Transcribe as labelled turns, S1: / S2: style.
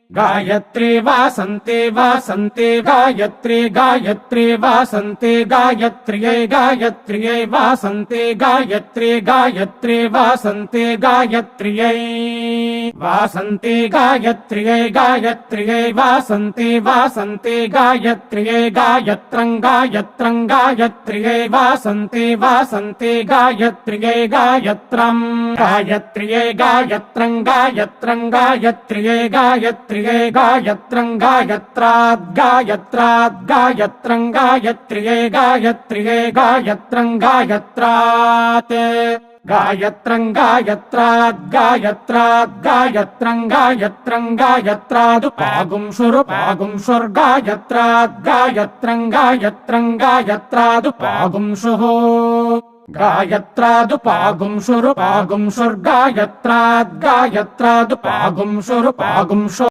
S1: Gayatri वासन्ते वासन्ते Gayatri Gayatri वासन्ते गायत्र्यै गायत्र्यै वासन्ते Gayatri Gayatri वासन्ते गायत्र्यै वासन्ते गायत्र्यै गायत्र्यै वासन्ते वासन्ते गायत्र्यै गायत्रं गायत्रं गायत्र्यै वासन्ते वासन्ते गायत्र्यै गायत्रं गायत्र्यै गायत्रं गायत्रं गायत्र्यै गायत्र्यै गायत्रं गायत्राद् गायत्राद् गायत्रं गायत्र्यै गायत्र्यै गायत्रं गायत्रात् गायत्रं गायत्राद् गायत्राद् गायत्रं गायत्रं गायत्रादुपागुंशुर्गायत्राद् गायत्रं गायत्रं गायत्रादुपागुंशुः गायत्रादुपागुंशुर्गायत्राद् गायत्रादुपागुंशुर्गायत्रादुपागुंशु